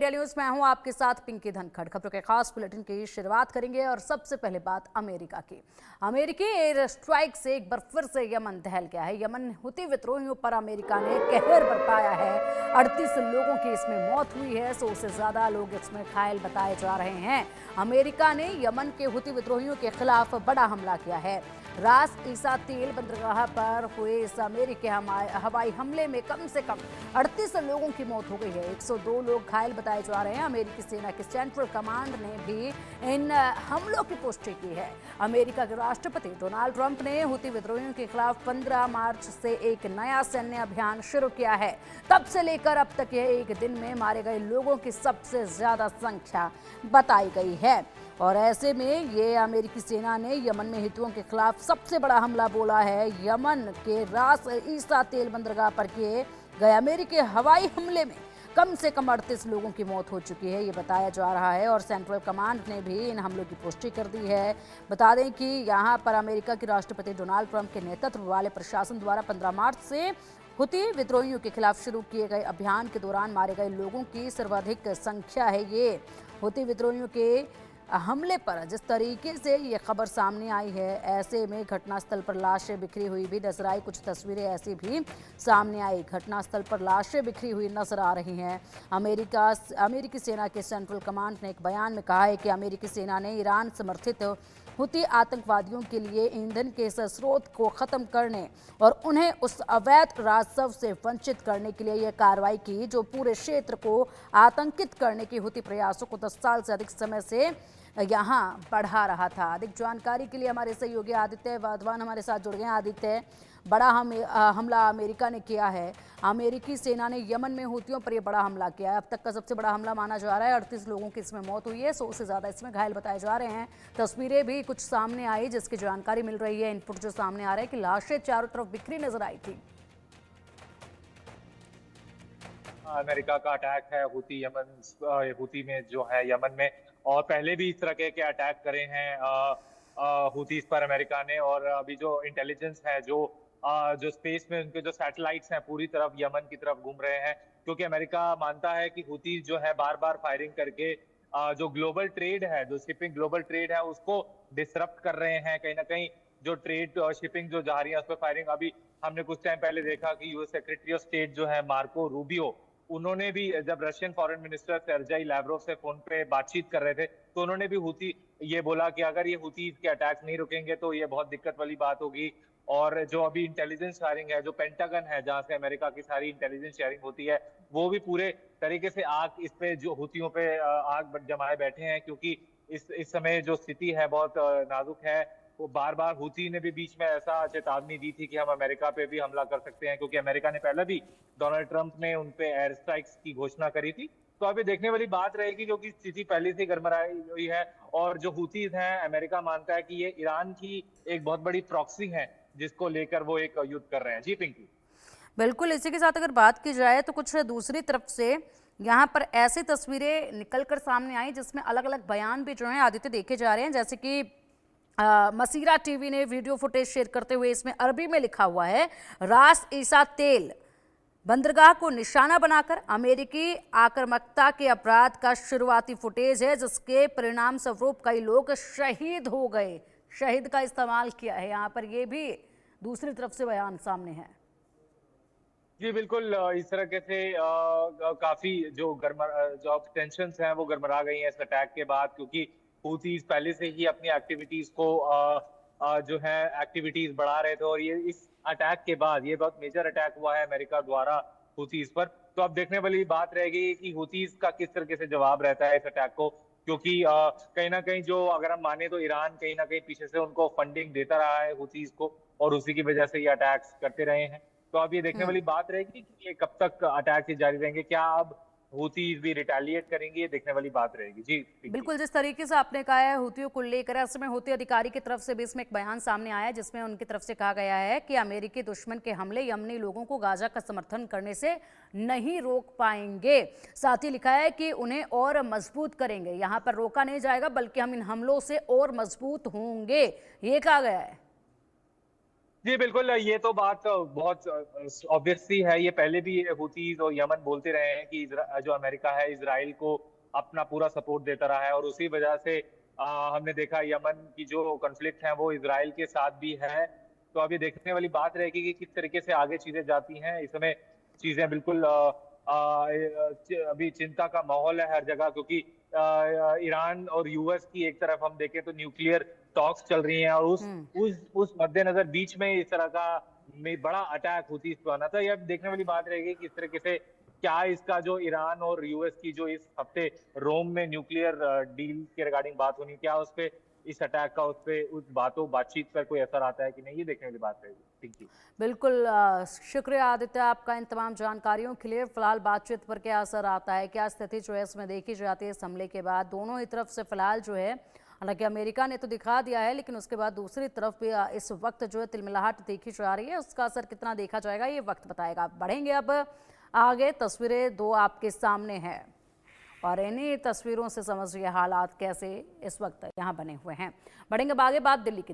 India news में हूं आपके साथ पिंकी धनखड़। खबरों के खास बुलेटिन की शुरुआत करेंगे और सबसे पहले बात अमेरिका की। अमेरिकी एयर स्ट्राइक से एक बार फिर से यमन दहल गया है। यमन हुती विद्रोहियों पर अमेरिका ने कहर बरपाया है। 38 लोगों की इसमें मौत हुई है, 100 से ज्यादा लोग इसमें घायल बताए जा रहे हैं। अमेरिका ने यमन के हुती विद्रोहियों के खिलाफ बड़ा हमला किया है। रास ईसा तेल बंदरगाह पर हुए इस अमेरिकी हवाई हमले में कम से कम 38 लोगों की मौत हो गई है। 102 लोग घायल बताए जा रहे हैं। अमेरिकी सेना के सेंट्रल कमांड ने भी इन हमलों की पुष्टि की है। अमेरिका के राष्ट्रपति डोनाल्ड ट्रंप ने हुती विद्रोहियों के खिलाफ 15 मार्च से एक नया सैन्य अभियान शुरू किया है। तब से लेकर अब तक यह एक दिन में मारे गए लोगों की सबसे ज्यादा संख्या बताई गई है। और ऐसे में ये अमेरिकी सेना ने यमन में हितुओं के खिलाफ सबसे बड़ा हमला बोला है। यमन के रास ईसा तेल बंदरगाह पर किए गए अमेरिकी हवाई हमले में कम से कम 38 लोगों की मौत हो चुकी है, ये बताया जा रहा है। और सेंट्रल कमांड ने भी इन हमलों की पुष्टि कर दी है। बता दें कि यहाँ पर अमेरिका के राष्ट्रपति डोनाल्ड ट्रंप के नेतृत्व वाले प्रशासन द्वारा 15 मार्च से हुती विद्रोहियों के खिलाफ शुरू किए गए अभियान के दौरान मारे गए लोगों की सर्वाधिक संख्या है। ये हुती विद्रोहियों के हमले पर जिस तरीके से ये खबर सामने आई है, ऐसे में घटनास्थल पर लाशें बिखरी हुई भी नजर आई। कुछ तस्वीरें ऐसी भी सामने आई। घटनास्थल पर लाशें बिखरी हुई नजर आ रही हैं। अमेरिकी सेना के सेंट्रल कमांड ने एक बयान में कहा है कि अमेरिकी सेना ने ईरान समर्थित हुती आतंकवादियों के लिए ईंधन के इस स्रोत को खत्म करने और उन्हें उस अवैध राजस्व से वंचित करने के लिए यह कार्रवाई की जो पूरे क्षेत्र को आतंकित करने की हुती प्रयासों को 10 साल से अधिक समय से यहाँ बढ़ा रहा था। अधिक जानकारी के लिए हमारे सहयोगी आदित्य वाधवान हमारे साथ जुड़ गए हैं। आदित्य, बड़ा हमला अमेरिका ने किया है। अमेरिकी सेना ने यमन में हुतियों पर यह बड़ा हमला किया है। अब तक का सबसे बड़ा हमला माना जा रहा है। 38 लोगों की इसमें मौत हुई है, 100 से ज़्यादा इसमें घायल बताए जा रहे हैं। तस्वीरें भी कुछ सामने आई जिसकी जानकारी मिल रही है। इनपुट जो सामने आ रहा है कि लाशें चारों तरफ बिखरी नजर आई थी। अमेरिका का अटैक है हुती में जो है यमन में, और पहले भी इस तरह के अटैक करे हैं हुतीस पर अमेरिका ने। और अभी जो इंटेलिजेंस है, जो स्पेस में उनके जो सैटेलाइट्स हैं पूरी तरफ यमन की तरफ घूम रहे हैं, क्योंकि अमेरिका मानता है कि हुती जो है बार बार फायरिंग करके जो ग्लोबल ट्रेड है, जो शिपिंग ग्लोबल ट्रेड है, उसको डिसरप्ट कर रहे हैं। कहीं ना कहीं जो ट्रेड शिपिंग जो जा रही है उस पर फायरिंग। अभी हमने कुछ टाइम पहले देखा कि यूएस सेक्रेटरी ऑफ स्टेट जो है मार्को रूबियो, उन्होंने भी जब Russian foreign minister Sergei Lavrov से फोन पे बातचीत कर रहे थे, तो उन्होंने भी हुती ये बोला कि अगर ये हुती के अटैक नहीं रुकेंगे तो ये बहुत दिक्कत वाली बात होगी। और जो अभी इंटेलिजेंस शेयरिंग है, जो पेंटागन है जहां से अमेरिका की सारी इंटेलिजेंस शेयरिंग होती है, वो भी पूरे तरीके से आग इस पे जो हुतियों पे आग जमाए बैठे हैं, क्योंकि इस समय जो स्थिति है बहुत नाजुक है। वो बार बार हुती ने भी बीच में ऐसा चेतावनी दी थी कि हम अमेरिका पे भी हमला कर सकते हैं, क्योंकि अमेरिका ने पहले भी, डोनाल्ड ट्रंप ने उन पे एयर स्ट्राइक्स की घोषणा करी थी। तो अभी देखने वाली बात रहेगी, क्योंकि स्थिति पहले से गरमाई हुई है। और जो हुतीज हैं, अमेरिका मानता है कि ये ईरान की एक बहुत बड़ी प्रॉक्सी है, जिसको लेकर वो एक युद्ध कर रहे हैं। जी पिंकी। बिल्कुल, इसी के साथ अगर बात की जाए तो कुछ दूसरी तरफ से यहाँ पर ऐसी तस्वीरें निकलकर सामने आई जिसमें अलग अलग बयान भी जो हैं आदित्य देखे जा रहे हैं। जैसे कि मसीरा टीवी ने वीडियो फुटेज शेयर करते हुए इसमें अरबी में लिखा हुआ है, रास ईसा तेल बंदरगाह को निशाना बनाकर अमेरिकी आक्रामकता के अपराध का शुरुआती फुटेज है, जिसके परिणाम स्वरूप कई लोग शहीद हो गए। शहीद का इस्तेमाल किया है यहाँ पर, ये भी दूसरी तरफ से बयान सामने है। जी बिल्कुल, इस तरह से काफी जो टेंशन हैं वो गड़बड़ा गई हैं इस अटैक के बाद, क्योंकि हूथीज पहले से ही अपनी एक्टिविटीज को जो है एक्टिविटीज बढ़ा रहे थे। और ये इस अटैक के बाद, ये बहुत मेजर अटैक हुआ है अमेरिका द्वारा हूथीज पर। तो अब देखने वाली बात रहेगी कि हूथीज का किस तरीके से जवाब रहता है इस अटैक को, क्योंकि कहीं ना कहीं जो अगर हम माने तो ईरान कहीं ना कहीं पीछे से उनको फंडिंग देता रहा है हूथीज को, और उसी की वजह से ये अटैक्स करते रहे हैं। तो अब ये देखने वाली बात रहेगी कि ये कब तक अटैक जारी रहेंगे। क्या अब हूथीज भी रिटेलिएट करेंगे, ये देखने वाली बात रहेगी। जी बिल्कुल, जिस तरीके से आपने कहा है हुतियों को लेकर, असल में हुती अधिकारी की तरफ से भी इसमें एक बयान सामने आया है जिसमें उनकी तरफ से कहा गया है कि अमेरिकी दुश्मन के हमले यमनी लोगों को गाजा का समर्थन करने से नहीं रोक पाएंगे। साथ ही लिखा है कि उन्हें और मजबूत करेंगे। यहाँ पर रोका नहीं जाएगा, बल्कि हम इन हमलों से और मजबूत होंगे, ये कहा गया है। जी, बिल्कुल, ये तो बात बहुत ऑब्वियस सी है। ये पहले भी हूथीज़ और यमन बोलते रहे हैं कि जो अमेरिका है, इज़राइल को अपना पूरा सपोर्ट देता रहा है और उसी वजह से हमने देखा यमन की जो कॉन्फ्लिक्ट है, वो इज़राइल के साथ भी है। तो अभी देखने वाली बात रहेगी कि किस तरीके से आगे चीज़ें जाती हैं। इस समय चीज़ें बिल्कुल अभी चिंता का माहौल है हर जगह, क्योंकि ईरान और यूएस की एक तरफ हम देखें तो न्यूक्लियर टॉक्स चल रही हैं, और हम्म। उस मद्देनजर बीच में इस तरह का में बड़ा अटैक हुती इस पर आना था। यह देखने वाली बात रहेगी कि इस तरीके से क्या इसका जो ईरान और यूएस की जो इस हफ्ते रोम में न्यूक्लियर डील के रिगार्डिंग बात होनी, क्या उस पे इस अटैक का उस बातचीत पर कोई असर आता है कि नहीं, ये देखने वाली बात रहेगी। Thank you. बिल्कुल शुक्रिया आदित्य आपका इन तमाम जानकारियों के लिए। फिलहाल बातचीत पर क्या असर आता है, क्या स्थिति जो है इसमें देखी जाती है इस हमले के बाद दोनों ही तरफ से फिलहाल जो है, हालांकि अमेरिका ने तो दिखा दिया है, लेकिन उसके बाद दूसरी तरफ भी इस वक्त जो है तिलमिलाहट देखी जा रही है। उसका असर कितना देखा जाएगा ये वक्त बताएगा। बढ़ेंगे अब आगे, तस्वीरें दो आपके सामने हैं और इन्हीं तस्वीरों से समझिए हालात कैसे इस वक्त यहाँ बने हुए हैं। बढ़ेंगे अब आगे, बात दिल्ली की